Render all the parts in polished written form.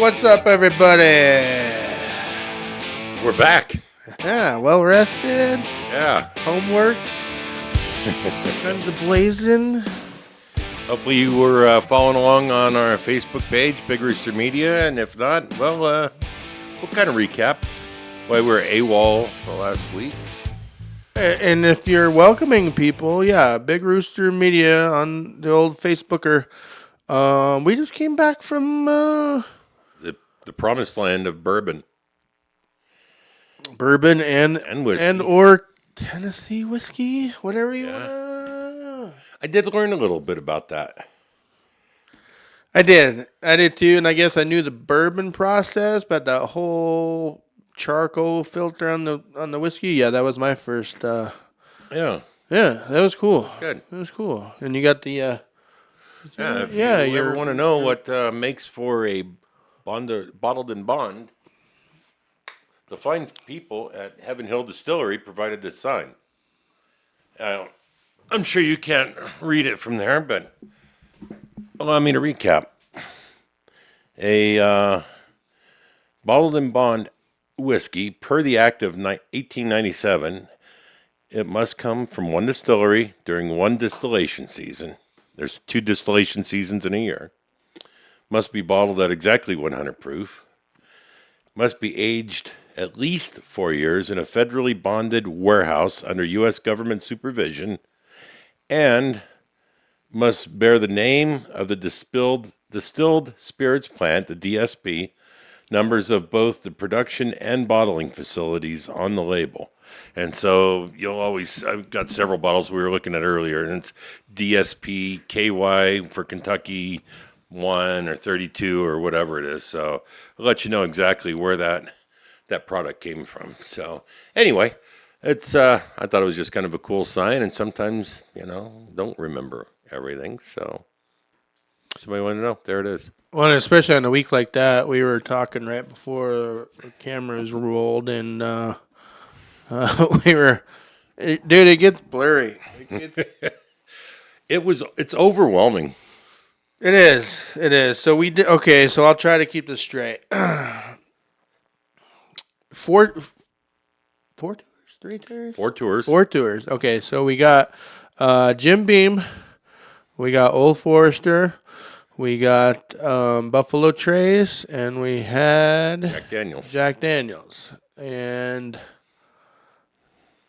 What's up, everybody? We're back. Yeah, well rested. Yeah. Homework. Guns a blazing. Hopefully you were following along on our Facebook page, Big Rooster Media, and if not, well, we'll kind of recap why we were AWOL for last week. And if you're welcoming people, yeah, Big Rooster Media on the old Facebooker. We just came back from The promised land of bourbon. Bourbon And whiskey. and or Tennessee whiskey, whatever you Yeah. want. I did learn a little bit about that. I did too, and I guess I knew the bourbon process, but that whole charcoal filter on the whiskey, yeah, that was my first. Yeah. Yeah, that was cool. Good. That was cool, and you got the Yeah, if yeah, you ever you're- want to know what makes for a bottled in bond, the fine people at Heaven Hill Distillery provided this sign. I'm sure you can't read it from there, but allow me to recap. A bottled in bond whiskey, per the Act of 1897, it must come from one distillery during one distillation season. There's 2 distillation seasons in a year. Must be bottled at exactly 100 proof. Must be aged at least 4 years in a federally bonded warehouse under U.S. government supervision, and must bear the name of the distilled spirits plant, the DSP, numbers of both the production and bottling facilities on the label. And so I've got several bottles we were looking at earlier, and it's DSP, KY for Kentucky 1 or 32 or whatever it is. So I'll let you know exactly where that product came from. So anyway, it's I thought it was just kind of a cool sign, and sometimes, don't remember everything. So somebody want to know, there it is. well, especially on a week like that, we were talking right before the cameras rolled, and we were, dude, it gets blurry. It's overwhelming. It is. So we did. Okay, so I'll try to keep this straight. Four tours, 3 tours, 4 tours. 4 tours. Okay, so we got Jim Beam, we got Old Forester, we got Buffalo Trace, and we had Jack Daniels. And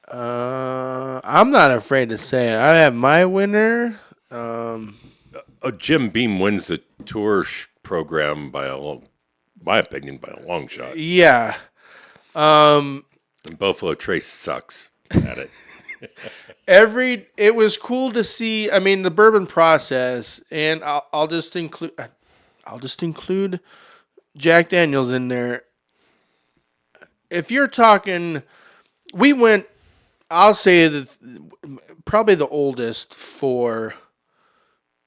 I'm not afraid to say it. I have my winner. Jim Beam wins the tour program my opinion, by a long shot. Yeah. And Buffalo Trace sucks at it. It was cool to see. I mean, the bourbon process, and I'll just include Jack Daniels in there. If you're talking, we went. I'll say that probably the oldest for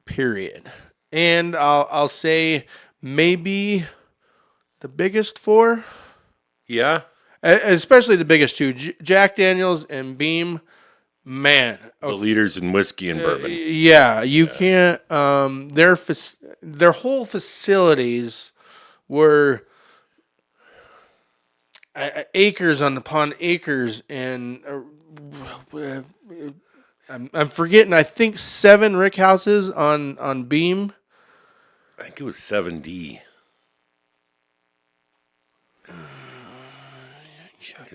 period, and I'll say maybe the biggest for. Yeah. Especially the biggest 2, Jack Daniels and Beam. Man, The leaders in whiskey and bourbon. Yeah, you can't. Their whole facilities were acres upon acres, and I'm forgetting. I think 7 rick houses on Beam. I think it was 7D.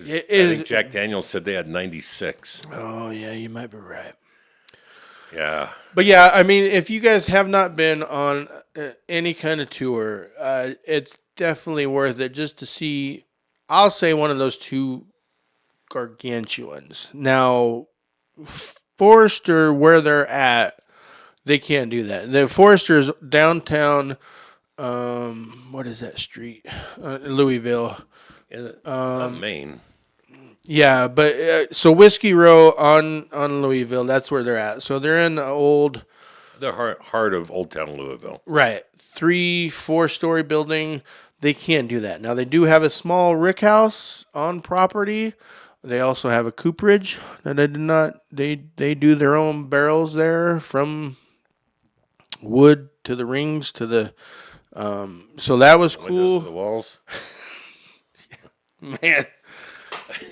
I think Jack Daniels said they had 96. Oh, yeah, you might be right. Yeah. But yeah, I mean, if you guys have not been on any kind of tour, it's definitely worth it just to see. I'll say one of those 2 gargantuans. Now, Forester, where they're at, they can't do that. The Forester's downtown. What is that street? Louisville. It's not Maine. Yeah, but so Whiskey Row on Louisville, that's where they're at. So they're in the heart of Old Town Louisville. Right. 3-4 story building. They can't do that. Now they do have a small rick house on property. They also have a cooperage that they did not. They do their own barrels there, from wood to the rings to the So that was Windows to cool, the walls. man.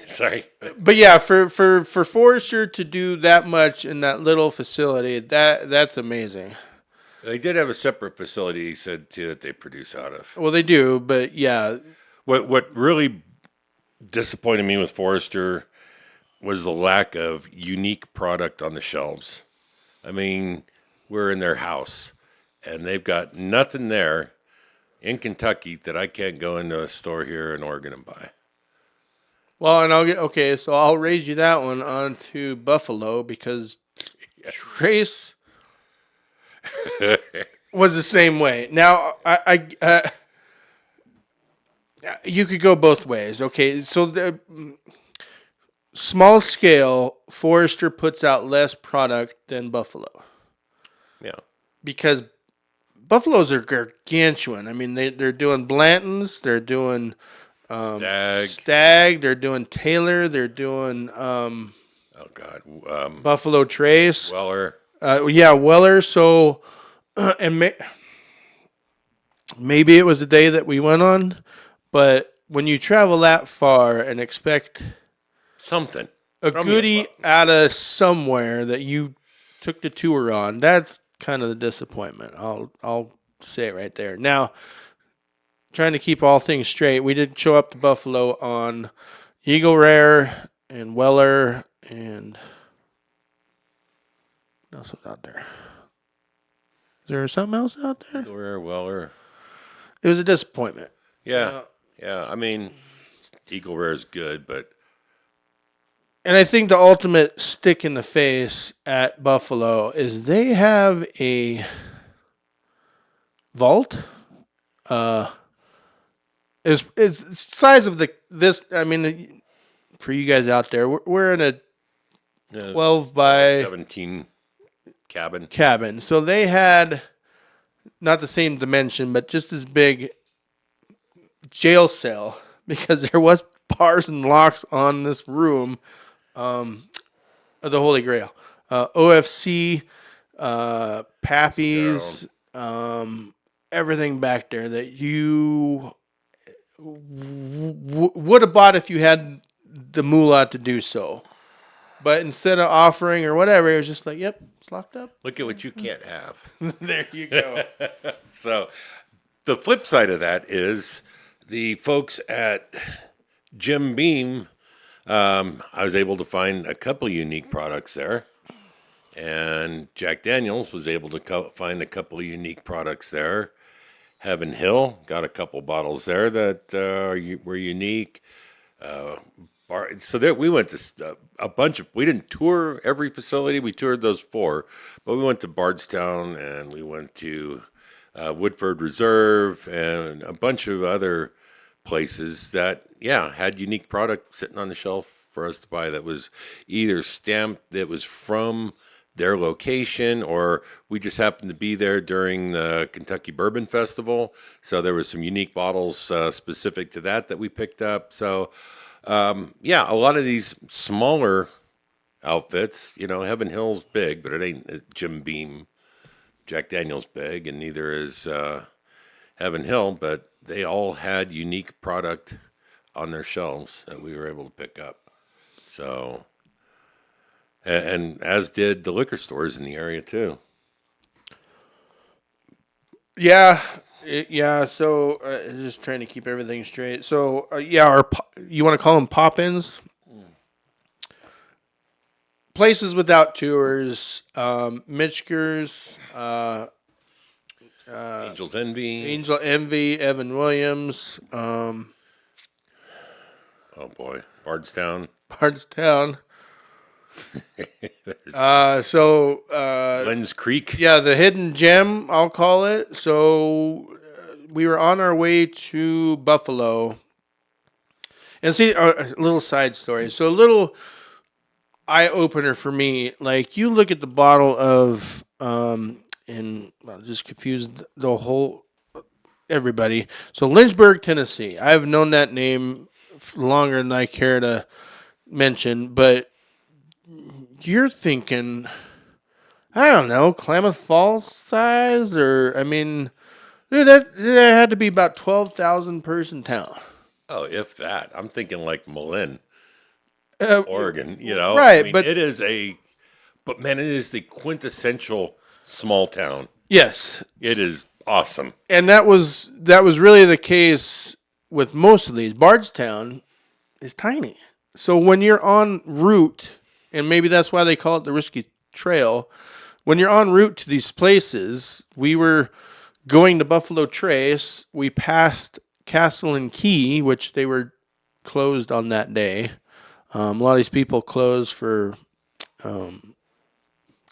Sorry. But yeah, for Forrester to do that much in that little facility, that's amazing. They did have a separate facility, he said, too, that they produce out of. Well, they do, but yeah, What really disappointed me with Forrester was the lack of unique product on the shelves. I mean, we're in their house, and they've got nothing there in Kentucky that I can't go into a store here in Oregon and buy. well, and I'll get okay. So I'll raise you that one onto Buffalo because Trace was the same way. Now, you could go both ways. Okay, so the small scale Forester puts out less product than Buffalo Yeah. because Buffaloes are gargantuan. I mean, they're doing Blanton's, they're doing Stag. Stag, they're doing Taylor, they're doing Oh, God. Buffalo Trace. Weller. Yeah, Weller. So, and maybe it was a day that we went on, but when you travel that far and expect Something. a Throw me goodie button. out of somewhere that you took the tour on, that's kind of the disappointment. I'll say it right there. Now, trying to keep all things straight, we did show up to Buffalo on Eagle Rare and Weller and what else was out there? Is there something else out there? Weller. Weller. It was a disappointment. Yeah. Yeah. I mean, Eagle Rare is good, but And I think the ultimate stick in the face at Buffalo is they have a vault. It's size of the. I mean, for you guys out there, we're in a 12 by 17 cabin. cabin. So they had not the same dimension, but just as big jail cell because there was bars and locks on this room of the Holy Grail. OFC, Pappy's, everything back there that you would have bought if you had the moolah to do so. But instead of offering or whatever, it was just like, yep, it's locked up. Look at what you can't have. There you go. So the flip side of that is the folks at Jim Beam. I was able to find a couple unique products there. And Jack Daniels was able to find a couple of unique products there. Heaven Hill got a couple bottles there that were unique. So there we went to a bunch of. We didn't tour every facility. We toured those 4, but we went to Bardstown and we went to Woodford Reserve and a bunch of other places that had unique product sitting on the shelf for us to buy that was either stamped that was from their location, or we just happened to be there during the Kentucky Bourbon Festival. So there was some unique bottles specific to that we picked up. So, a lot of these smaller outfits, Heaven Hill's big, but it ain't Jim Beam. Jack Daniel's big, and neither is Heaven Hill, but they all had unique product on their shelves that we were able to pick up. So... And as did the liquor stores in the area too. Yeah, So just trying to keep everything straight. So you want to call them pop-ins? Places without tours, Mitchkers, Angel's Envy. Angel Envy, Evan Williams, Oh boy, Bardstown. Bardstown. Glens Creek. Yeah, the hidden gem, I'll call it. So we were on our way to Buffalo. And see, a little side story. So a little eye opener for me. Like you look at the bottle of, just confused the whole everybody. So Lynchburg, Tennessee. I've known that name longer than I care to mention, but you're thinking, I don't know, Klamath Falls size, or I mean, Dude, that had to be about 12,000 person town. Oh, if that. I'm thinking like Malin, Uh, Oregon. I right, mean, but but man, it is the quintessential small town. yes, It is awesome. and that was really the case with most of these. Bardstown is tiny, so when you're en route, and maybe that's why they call it the Risky Trail. When you're en route to these places, we were going to Buffalo Trace. We passed Castle and Key, which they were closed on that day. A lot of these people closed for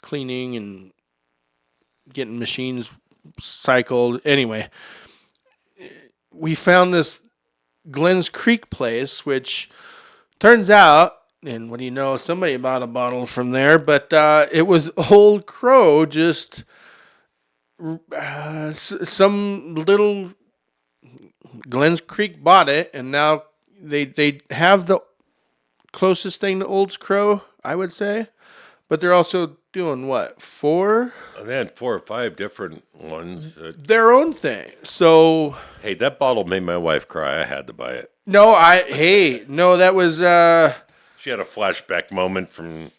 cleaning and getting machines cycled. Anyway, we found this Glens Creek place, which turns out, and what do you know, somebody bought a bottle from there, but it was Old Crow, just some little Glens Creek bought it, and now they have the closest thing to Old Crow, I would say. But they're also doing what, four? They had 4 or 5 different ones. Their own thing. So Hey, that bottle made my wife cry. I had to buy it. no, that was She had a flashback moment from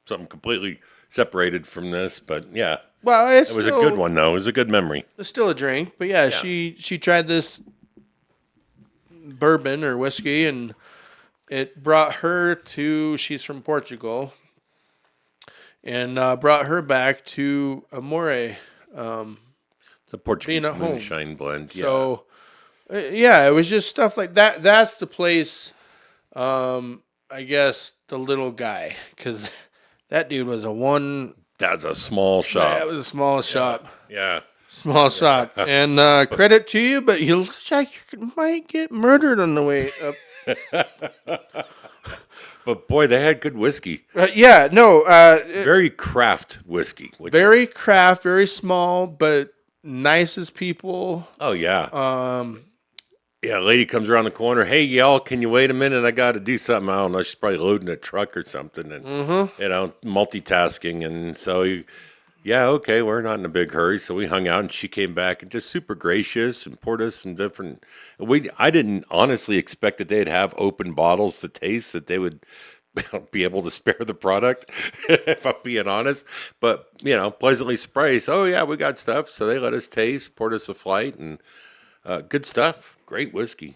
something completely separated from this, but yeah, well, it was a good one though. It was a good memory. It's still a drink, but yeah, Yeah. she tried this bourbon or whiskey, and it brought her to. She's from Portugal, and brought her back to Amore. It's a Portuguese Being at home. moonshine blend. Yeah. So yeah, it was just stuff like that. That's the place. I guess the little guy, because that dude was a one. That's a small shop. That was a small shop. Yeah. Small shop. And credit to you, but you look like you might get murdered on the way up. But boy, they had good whiskey. Yeah, no. Very craft whiskey. Very craft, very small, but nicest people. Oh yeah. Yeah, a lady comes around the corner. Hey, y'all, can you wait a minute? I got to do something. I don't know. She's probably loading a truck or something, and multitasking. And so, yeah, okay, we're not in a big hurry. So we hung out, and she came back and just super gracious and poured us some different. I didn't honestly expect that they'd have open bottles to taste, that they would be able to spare the product, if I'm being honest. But pleasantly surprised. Oh yeah, we got stuff. So they let us taste, poured us a flight, and good stuff. Great whiskey.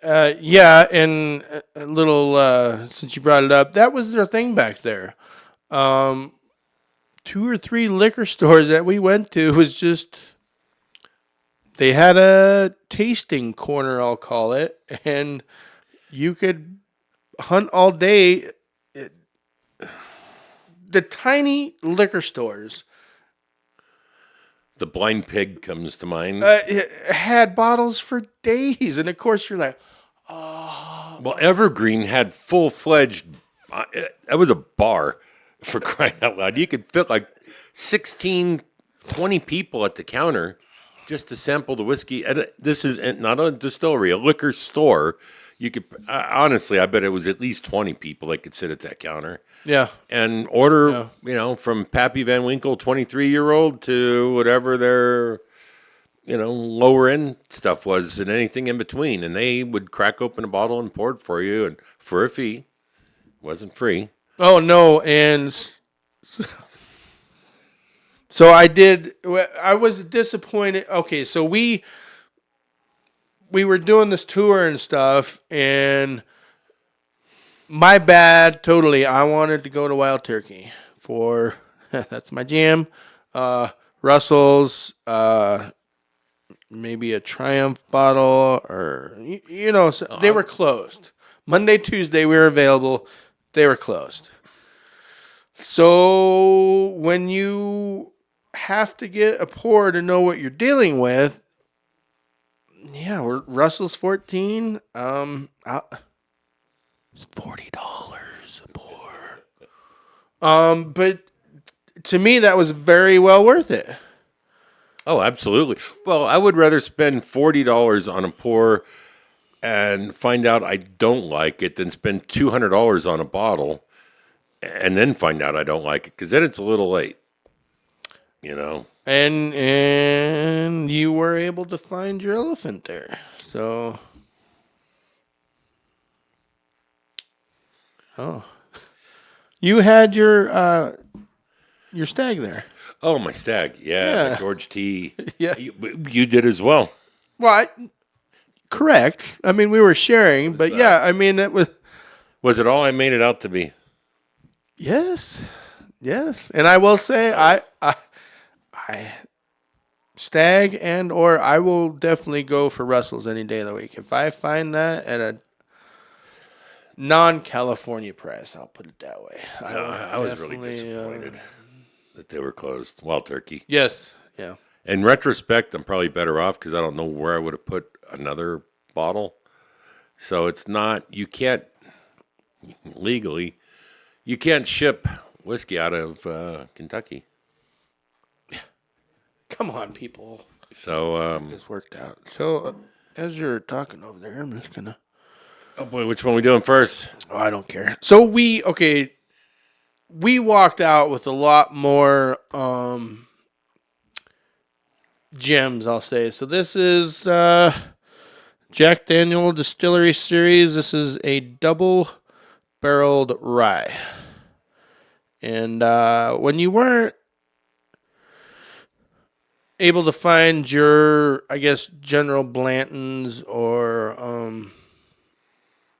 Yeah, and a little, since you brought it up, that was their thing back there. 2 or 3 liquor stores that we went to was just, they had a tasting corner, I'll call it, and you could hunt all day. The tiny liquor stores The Blind Pig comes to mind. it had bottles for days, and of course you're like, Well, Evergreen had full-fledged. That was a bar, for crying out loud. You could fit like 16, 20 people at the counter just to sample the whiskey. And this is not a distillery, a liquor store. You could honestly, I bet it was at least 20 people that could sit at that counter yeah, and order, from Pappy Van Winkle, 23-year-old, to whatever their, lower end stuff was, and anything in between. And they would crack open a bottle and pour it for you, and for a fee. It wasn't free. oh no, and so I did. I was disappointed. Okay, so we were doing this tour and stuff, and my bad, totally. I wanted to go to Wild Turkey for that's my jam. Russell's, maybe a Triumph bottle, or so they were closed. Monday, Tuesday, we were available. They were closed. So when you have to get a pour to know what you're dealing with, yeah, Russell's 14. It's $40 a pour. But to me, that was very well worth it. Oh, absolutely. Well, I would rather spend $40 on a pour and find out I don't like it than spend $200 on a bottle and then find out I don't like it, because then it's a little late. And you were able to find your elephant there. So, oh, you had your stag there. Oh, my stag. Yeah, my Yeah. George T. Yeah. You did as well. Well, correct. I mean, we were sharing, but yeah, I mean, it was. Was it all I made it out to be? Yes, yes, and I will say, I stag and or I will definitely go for Russell's any day of the week if I find that at a non-California price. I'll put it that way. I was really disappointed that they were closed. Wild turkey. Yes, yeah. In retrospect, I'm probably better off because I don't know where I would have put another bottle. So it's not, you can't, legally, you can't ship whiskey out of Kentucky. Come on, people. So, This worked out. So, as you're talking over there, I'm just gonna. oh boy, which one are we doing first? Oh, I don't care. So we walked out with a lot more gems, I'll say. So this is Jack Daniel Distillery Series. This is a double-barreled rye. And when you weren't able to find your, I guess, General Blanton's or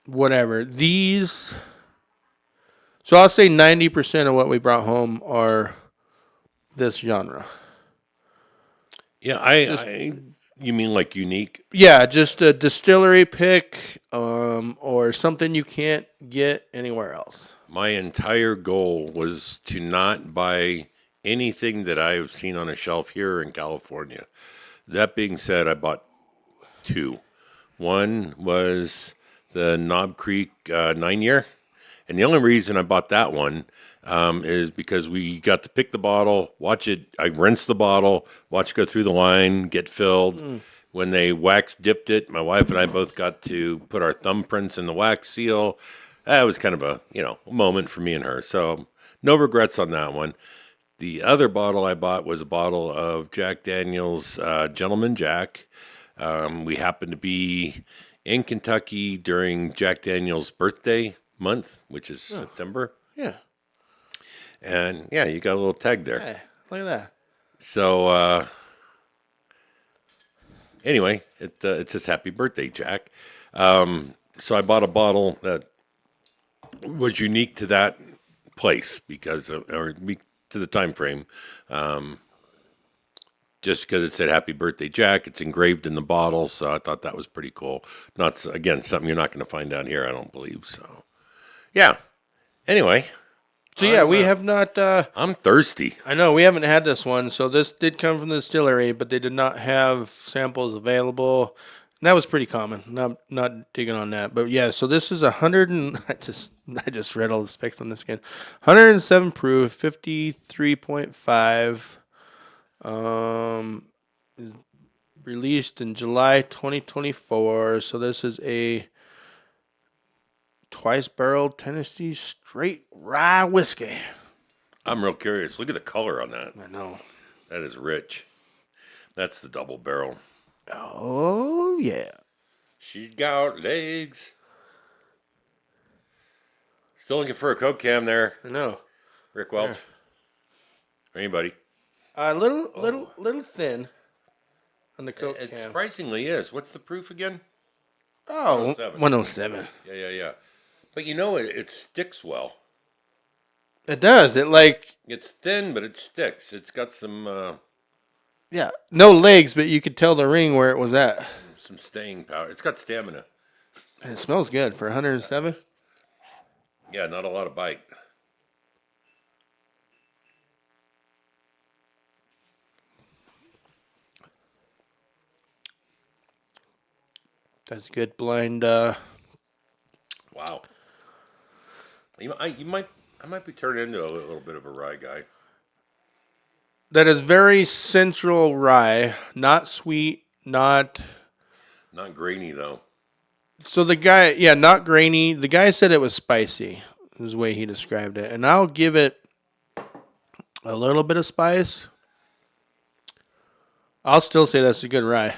whatever, these... So I'll say 90% of what we brought home are this genre. Yeah, you mean like unique? Yeah, just a distillery pick or something you can't get anywhere else. My entire goal was to not buy anything that I've seen on a shelf here in California. That being said, I bought two. One was the Knob Creek 9-year. And the only reason I bought that one is because we got to pick the bottle, watch it. I rinsed the bottle, watch it go through the line, get filled. When they wax dipped it, my wife and I both got to put our thumbprints in the wax seal. That was kind of a moment for me and her. So no regrets on that one. The other bottle I bought was a bottle of Jack Daniel's Gentleman Jack. We happened to be in Kentucky during Jack Daniel's birthday month, which is September. Yeah. And yeah, you got a little tag there. Hey, look at that. So anyway, it says happy birthday, Jack. So I bought a bottle that was unique to that place because to the time frame. Just because it said happy birthday, Jack. It's engraved in the bottle, so I thought that was pretty cool. Not, again, something you're not going to find out here, I don't believe. So yeah. Anyway. So yeah, we have not. I'm thirsty. I know we haven't had this one. So this did come from the distillery, but they did not have samples available. And that was pretty common. Not digging on that, but yeah. So this is 100 and I just read all the specs on this again. 107 proof, 53.5. Released in July 2024. So this is a twice barreled Tennessee straight rye whiskey. I'm real curious. Look at the color on that. I know. That is rich. That's the double barrel. Oh, yeah. She got legs. Still looking for a Coke can there. I know. Rick Welch. Or anybody. Little thin on the Coke It can. surprisingly is. What's the proof again? Oh, 107. 107. Yeah. But it sticks well. It does. It's thin, but it sticks. It's got some yeah, no legs, but you could tell the ring where it was at. some staying power. It's got stamina. And it smells good for 107. Yeah, not a lot of bite. That's good blind. Wow. I might be turning into a little bit of a rye guy. That is very central rye, not sweet, not grainy though. So the guy, not grainy. The guy said it was spicy, is the way he described it. And I'll give it a little bit of spice. I'll still say that's a good rye.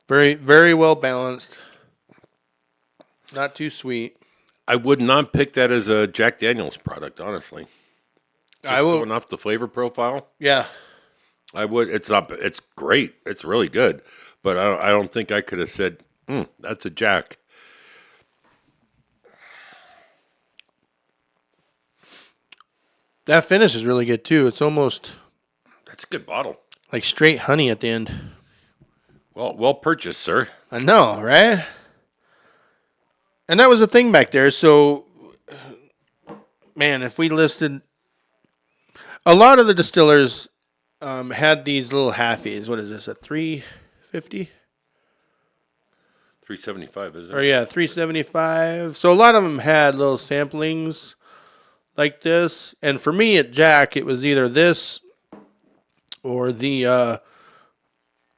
Very, very well balanced. Not too sweet. I would not pick that as a Jack Daniel's product, honestly. I Just will. going off the flavor profile, Yeah, I would. It's not. It's great. It's really good, but I don't think I could have said that's a Jack. that finish is really good too. It's almost That's a good bottle. like straight honey at the end. Well purchased, sir. I know, right? And that was the thing back there. So, man, if we listed a lot of the distillers had these little halfies. What is this? A 350? 375, isn't Or it? yeah, 375. So a lot of them had little samplings like this. And for me at Jack, it was either this or the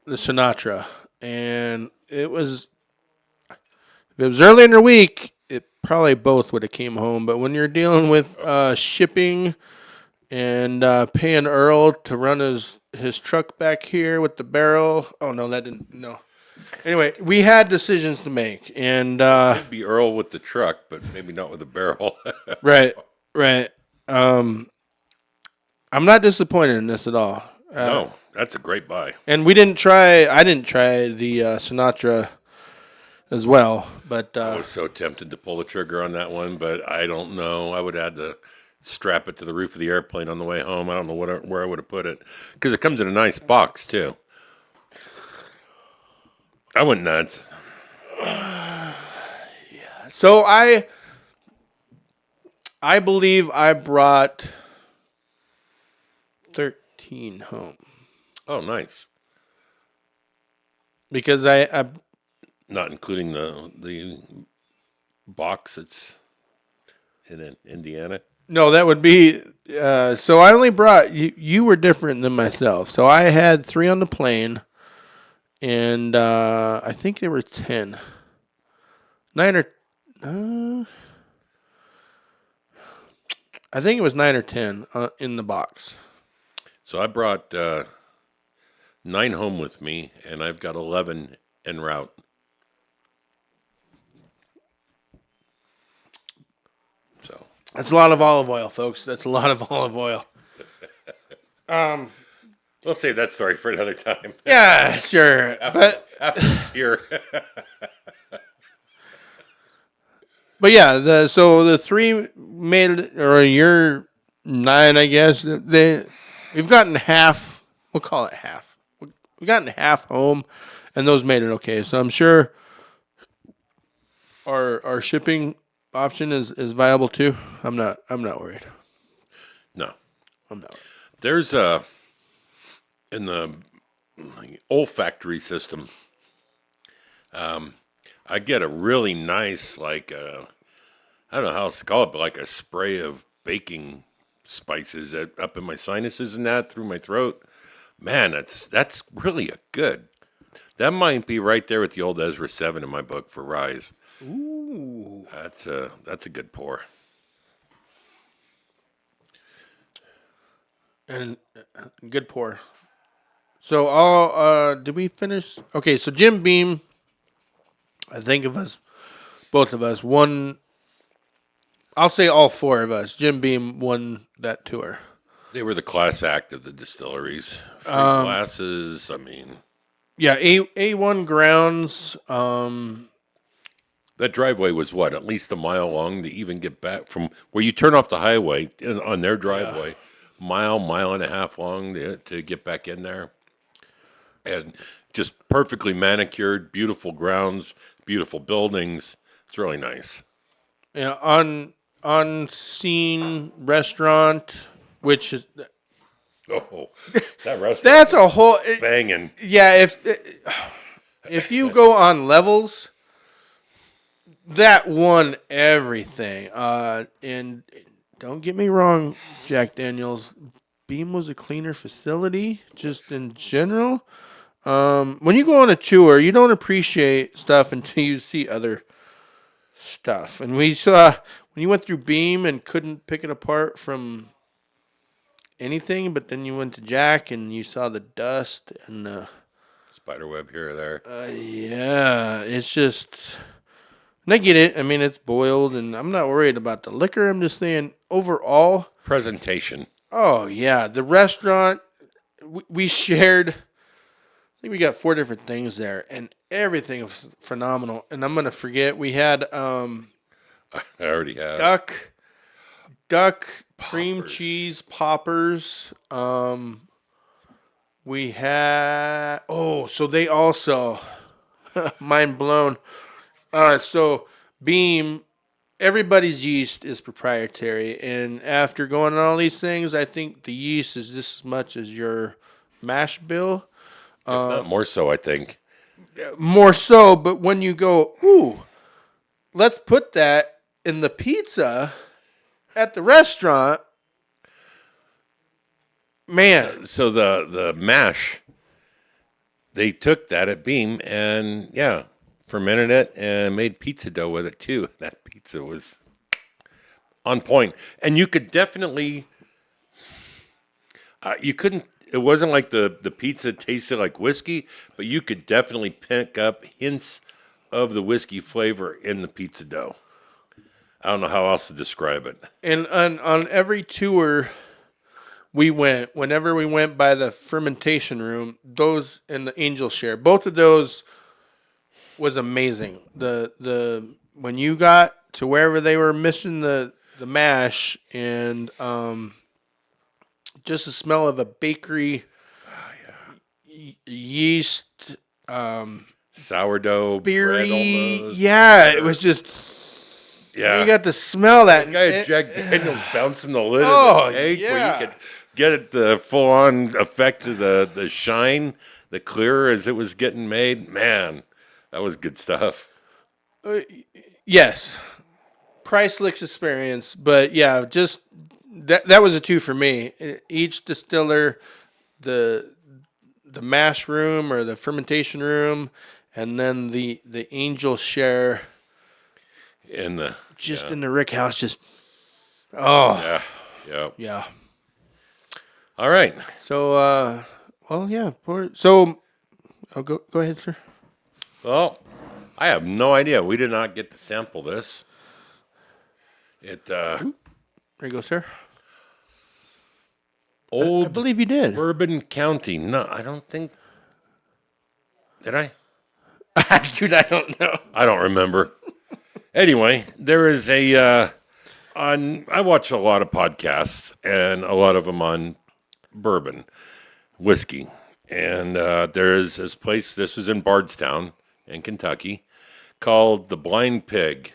Sinatra. And if it was early in the week, it probably both would have came home. But when you're dealing with shipping and paying Earl to run his truck back here with the barrel, oh no, that didn't no. Anyway, we had decisions to make, and It'd be Earl with the truck, but maybe not with a barrel. right, right. I'm not disappointed in this at all. No, that's a great buy. And we didn't try. I didn't try the Sinatra as well, but I was so tempted to pull the trigger on that one, but I don't know. I would have had to strap it to the roof of the airplane on the way home. I don't know where I would have put it because it comes in a nice box too. I went nuts. so I believe I brought 13 home Oh, nice. because I Not including the box. It's in Indiana. no, that would be so I only brought you. You were different than myself, so I had 3 on the plane, and I think there were 10, 9 or I think it was 9 or 10 in the box. So I brought 9 home with me, and I've got 11 en route. So That's a lot of olive oil, folks. That's a lot of olive oil. we'll save that story for another time. Yeah, sure, but After it's here. yeah, the 3 made or your 9, I guess we've gotten half. We'll call it half. We've gotten half home, and those made it okay. So I'm sure our shipping option is viable too. I'm not worried. No. I'm not. There's in the olfactory system, I get a really nice, like, I don't know how else to call it, but like a spray of baking spices up in my sinuses and that through my throat. Man, that's really a good. That might be right there with the old Ezra 7 in my book for Rise. Ooh. That's a good pour. And good pour. So all did we finish? Okay, so Jim Beam, I think of us, both of us, won. I'll say all 4 of us. Jim Beam won that tour. They were the class act of the distilleries. Free glasses. I mean, Yeah, A1 grounds. that driveway was what, at least a mile long to even get back from where you turn off the highway on their driveway. Mile and a half long to get back in there. And just perfectly manicured, beautiful grounds, beautiful buildings. It's really nice. Yeah, on scene restaurant, which is Oh, that restaurant that's a whole. banging. Yeah, if you go on levels, that won everything. And don't get me wrong, Jack Daniels, Beam was a cleaner facility, just in general. When you go on a tour, you don't appreciate stuff until you see other stuff. And we saw when you went through Beam and couldn't pick it apart from anything, but then you went to Jack and you saw the dust and Spiderweb here or there. yeah, it's just. And I get it. I mean, it's boiled, and I'm not worried about the liquor. I'm just saying overall. Presentation. Oh yeah, the restaurant we shared. I think we got 4 different things there, and everything was phenomenal. And I'm gonna forget we had I already have. duck cream Poppers. cheese poppers. We had so they also mind blown. So Beam, everybody's yeast is proprietary, and after going on all these things, I think the yeast is just as much as your mash bill. If not more so, I think. More so, but when you go, ooh, let's put that in the pizza at the restaurant, man. So the mash, they took that at Beam and fermented it and made pizza dough with it too. That pizza was on point, and you could definitely you couldn't. It wasn't like the pizza tasted like whiskey, but you could definitely pick up hints of the whiskey flavor in the pizza dough. I don't know how else to describe it. And on every tour we went, whenever we went by the fermentation room, those and the angel share, both of those was amazing. The when you got to wherever they were missing the mash and just the smell of a bakery yeast Sourdough bread beery, almost. yeah, it was just you got to smell that. That guy at Jack Daniels bouncing the lid Oh, of the cake where yeah. you could get it the full on effect of the shine, the clear as it was getting made. Man, that was good stuff. Yes, priceless experience, but yeah, just that was a two for me. Each distiller, the mash room or the fermentation room, and then the angel share In the just in the Rick House. Just oh yeah. yeah. All right. So well yeah. So go ahead, sir. Well, I have no idea. We did not get to sample this. It There you go, sir. I old believe you did. Bourbon County. No, I don't think. Did I? Dude, I don't know. I don't remember. Anyway, there is a I watch a lot of podcasts and a lot of them on bourbon whiskey, and there is this place. This was in Bardstown in Kentucky, called the Blind Pig.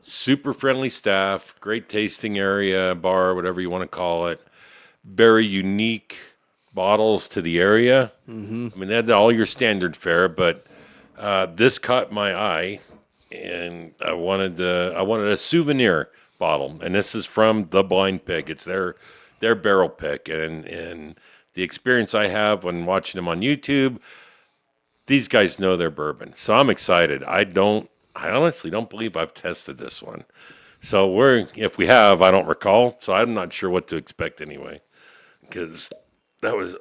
Super friendly staff, great tasting area, bar, whatever you want to call it. Very unique bottles to the area. Mm-hmm. I mean, they had all your standard fare, but this caught my eye, and I wanted a souvenir bottle, and this is from the Blind Pig. It's their barrel pick, and the experience I have when watching them on YouTube, these guys know their bourbon, so I'm excited. I honestly don't believe I've tested this one. So if we have, I don't recall, so I'm not sure what to expect anyway, because that was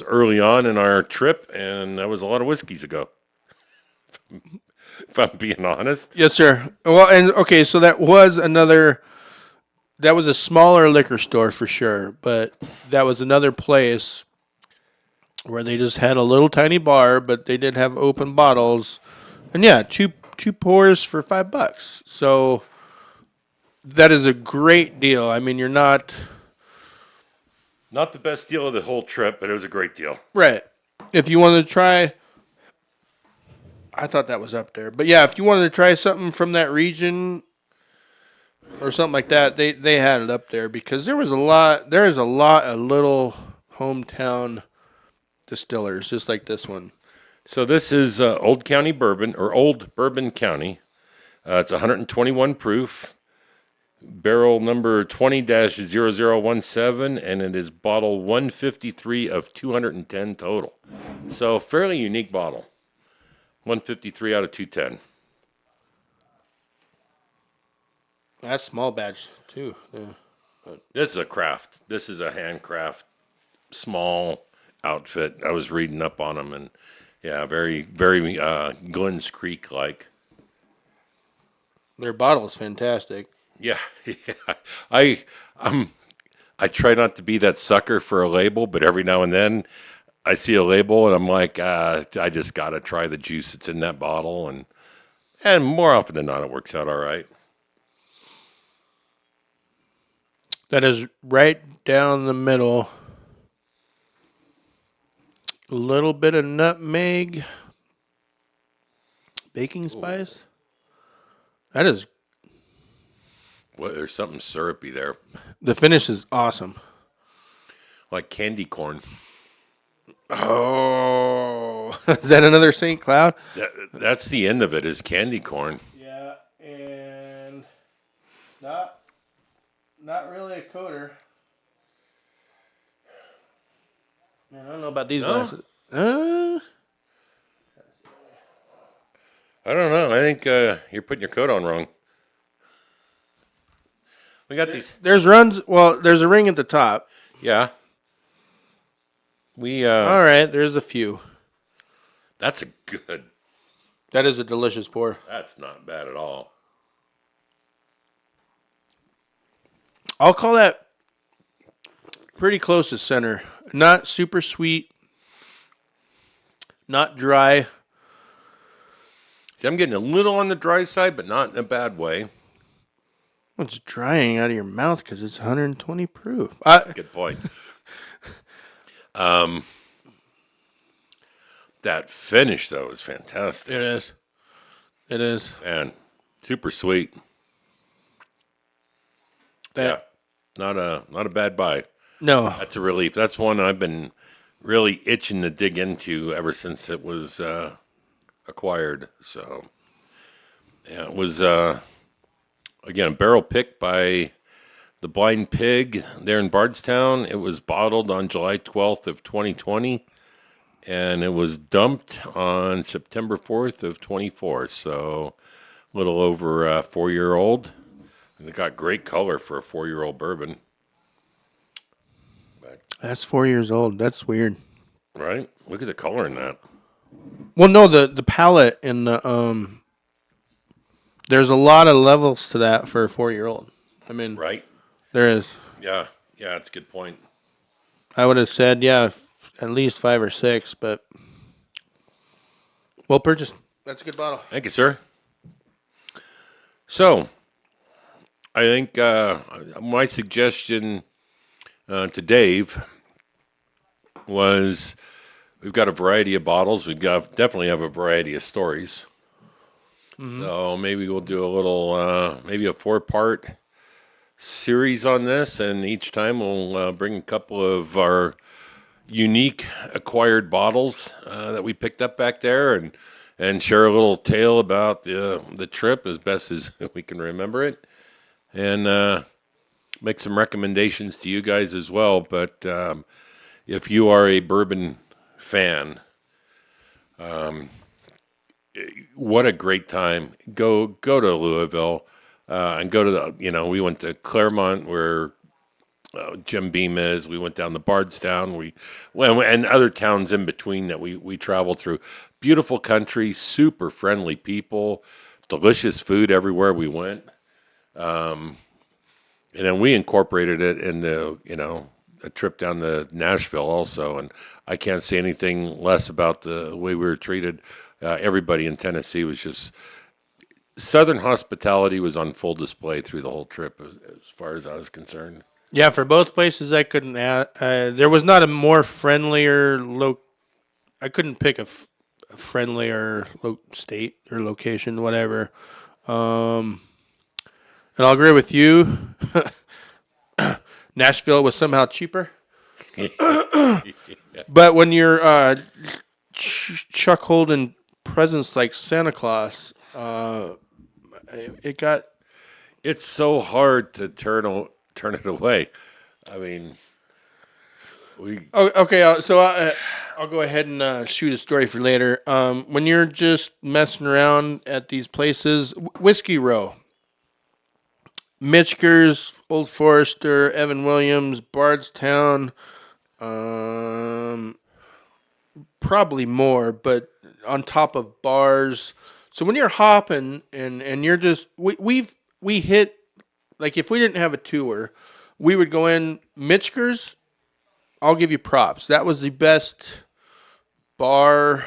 early on in our trip, and that was a lot of whiskeys ago. If I'm being honest. Yes, sir. Well, and okay, so that was a smaller liquor store for sure, but that was another place where they just had a little tiny bar, but they did have open bottles, and yeah, two pours for $5. So that is a great deal. I mean, you're not Not the best deal of the whole trip, but it was a great deal. right. If you wanted to try, I thought that was up there, but yeah, if you wanted to try something from that region or something like that, they had it up there because there is a lot of little hometown distillers just like this one. So this is Old County Bourbon, or Old Bourbon County. It's 121 proof, barrel number 20-0017, and it is bottle 153 of 210 total. So fairly unique bottle. 153 out of 210. That's small batch too. Yeah. This is a craft. This is a handcraft, small outfit. I was reading up on them, and yeah, very, very Glens Creek like. Their bottle is fantastic. Yeah, yeah. I I try not to be that sucker for a label, but every now and then I see a label and I'm like, I just gotta try the juice that's in that bottle, and more often than not, it works out all right. That is right down the middle. A little bit of nutmeg, baking spice. That is, Well, there's something syrupy there, the finish is awesome. like candy corn. Oh, is that another St. Cloud? That's the end of it is candy corn. Yeah, and not really a coder. Man, I don't know about these No? glasses. I don't know. I think you're putting your coat on wrong. We got these. There's runs. Well, there's a ring at the top. Yeah. We All right, there's a few. That's a good. That is a delicious pour. That's not bad at all. I'll call that pretty close to center. Not super sweet. Not dry. See, I'm getting a little on the dry side, but not in a bad way. It's drying out of your mouth because it's 120 proof. Good point. That finish though is fantastic. It is. It is. And super sweet. That, Yeah. Not a bad buy. No. That's a relief. That's one I've been really itching to dig into ever since it was acquired. So yeah, it was again a barrel pick by the Blind Pig there in Bardstown. It was bottled on July 12th of 2020, and it was dumped on September 4th of 24. So a little over a 4-year-old. And it got great color for a 4-year-old bourbon. That's 4 years old. That's weird. Right? Look at the color in that. Well, no, the palate and the there's a lot of levels to that for a 4-year-old. I mean, Right? there is. Yeah. Yeah, that's a good point. I would have said, yeah, at least 5 or 6, but well purchased. That's a good bottle. Thank you, sir. So, I think my suggestion to Dave was we've got a variety of bottles. Definitely have a variety of stories. Mm-hmm. So maybe we'll do a little, maybe a 4-part series on this, and each time we'll bring a couple of our unique acquired bottles that we picked up back there, and share a little tale about the trip as best as we can remember it, and make some recommendations to you guys as well. But if you are a bourbon fan, what a great time. Go to Louisville and go to we went to Claremont where Jim Beam is. We went down to Bardstown. And other towns in between that we traveled through. Beautiful country, super friendly people, delicious food everywhere we went. And then we incorporated it into, a trip down to Nashville also. And I can't say anything less about the way we were treated. Everybody in Tennessee was just, Southern hospitality was on full display through the whole trip as far as I was concerned. Yeah, for both places, I couldn't add. There was not a more friendlier I couldn't pick a friendlier state or location, whatever. And I'll agree with you. Nashville was somehow cheaper. But when you're Chuck holding presents like Santa Claus, it got. It's so hard to turn it away. I mean, Okay. So I'll go ahead and shoot a story for later. When you're just messing around at these places, Whiskey Row. Mitchkers, Old Forester, Evan Williams, Bardstown, um, probably more, but on top of bars. So when you're hopping and you're just we hit, like, if we didn't have a tour, we would go in Mitchkers. I'll give you props. That was the best bar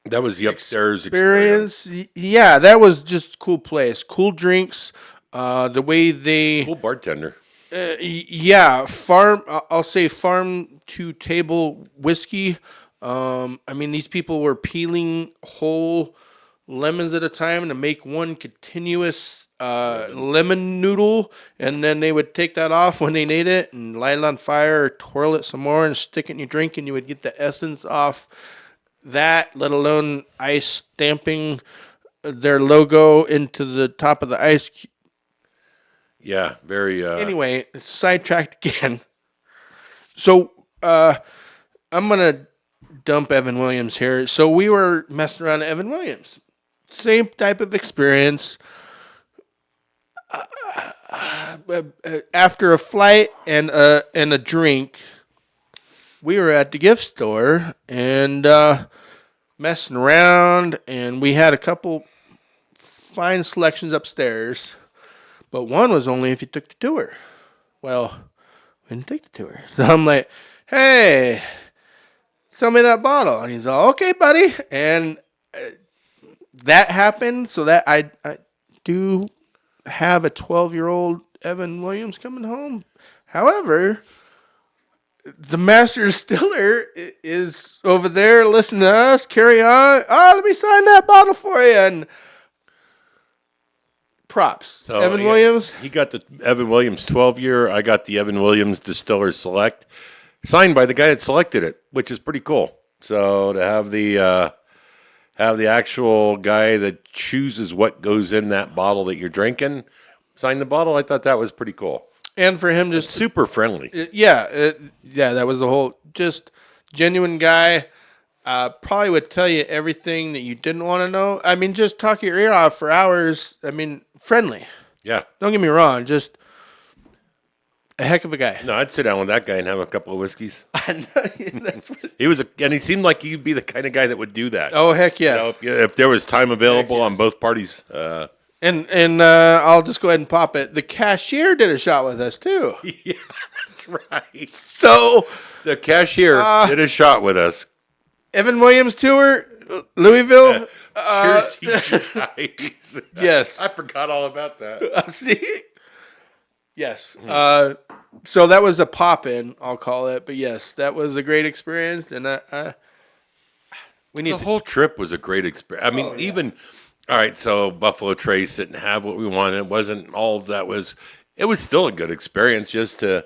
That was the upstairs experience. experience. Yeah, that was just a cool place. Cool drinks. The way they, Cool bartender. yeah, farm. I'll say farm to table whiskey. I mean, these people were peeling whole lemons at a time to make one continuous lemon noodle, and then they would take that off when they made it and light it on fire, or twirl it some more and stick it in your drink, and you would get the essence off that, let alone ice stamping their logo into the top of the ice. Yeah, very. Anyway, sidetracked again. So I'm gonna dump Evan Williams here. So we were messing around at Evan Williams. Same type of experience. After a flight and a drink, we were at the gift store and messing around, and we had a couple fine selections upstairs, but one was only if you took the tour. Well, we didn't take the tour, so I'm like, "Hey, sell me that bottle," and he's all, "Okay, buddy," and that happened. So that I do have a 12-year-old Evan Williams coming home. However, the master distiller is over there listening to us. Carry on. Oh, let me sign that bottle for you. And props. So Evan yeah, Williams. He got the Evan Williams 12-year. I got the Evan Williams Distiller Select, signed by the guy that selected it, which is pretty cool. So to have the actual guy that chooses what goes in that bottle that you're drinking sign the bottle, I thought that was pretty cool. And for him, just Super friendly. yeah, that was the whole, just genuine guy. Probably would tell you everything that you didn't want to know. I mean, just talk your ear off for hours. I mean, friendly. Yeah. Don't get me wrong, just a heck of a guy. No, I'd sit down with that guy and have a couple of whiskeys. That's what, And he seemed like he'd be the kind of guy that would do that. oh, heck yeah. If there was time available on both parties. And I'll just go ahead and pop it. The cashier did a shot with us, too. Yeah, that's right. So, The cashier did a shot with us. Evan Williams tour, Louisville. Cheers to you guys. Yes. I forgot all about that. See? Yes. So that was a pop-in, I'll call it. But yes, that was a great experience. And we need The whole trip was a great experience. I mean, even, all right, so Buffalo Trace didn't have what we wanted. It wasn't all that was, it was still a good experience just to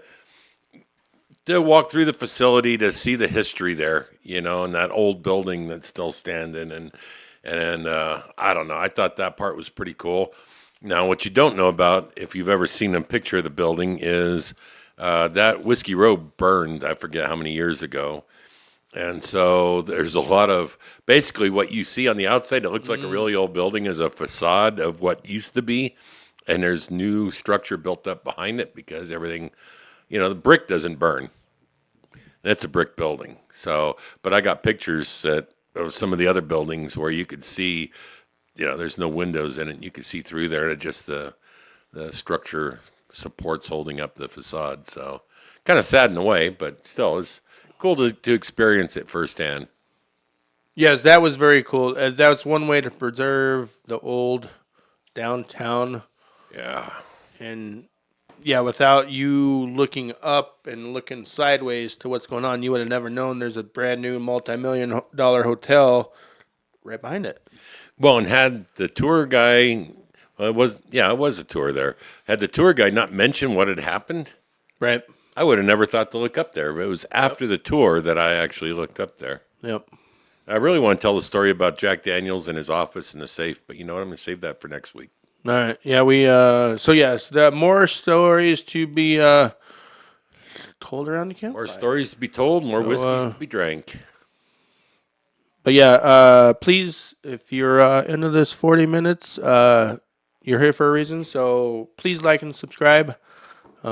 walk through the facility, to see the history there, and that old building that's still standing. And I don't know, I thought that part was pretty cool. Now, what you don't know about, if you've ever seen a picture of the building, is that Whiskey Row burned, I forget how many years ago. And so there's a lot of, basically what you see on the outside, it looks like a really old building, is a facade of what used to be. And there's new structure built up behind it because everything, the brick doesn't burn. And it's a brick building. So, but I got pictures of some of the other buildings where you could see, there's no windows in it. You could see through there to just the structure supports holding up the facade. So kind of sad in a way, but still it's cool to experience it firsthand. Yes, that was very cool. That was one way to preserve the old downtown. Yeah. And yeah, without you looking up and looking sideways to what's going on, you would have never known there's a brand new multi-million-dollar hotel right behind it. Well, and had the tour guy, well, it was a tour there. Had the tour guy not mentioned what had happened, Right. I would have never thought to look up there. But it was after the tour that I actually looked up there. Yep. I really want to tell the story about Jack Daniels and his office and the safe, but you know what? I'm going to save that for next week. All right. Yeah, we so yes, there are more stories to be told around the campfire. More stories to be told, more whiskeys to be drank. But yeah, please, if you're into this 40 minutes, You're here for a reason, so please like and subscribe. We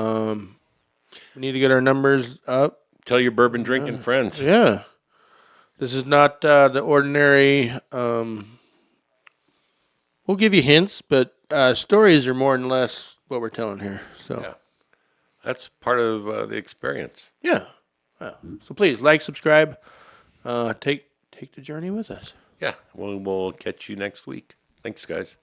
need to get our numbers up. Tell your bourbon drinking friends. Yeah. This is not the ordinary. We'll give you hints, but stories are more and less what we're telling here. So, Yeah. That's part of the experience. yeah. So please like, subscribe, take the journey with us. Yeah. We'll catch you next week. Thanks, guys.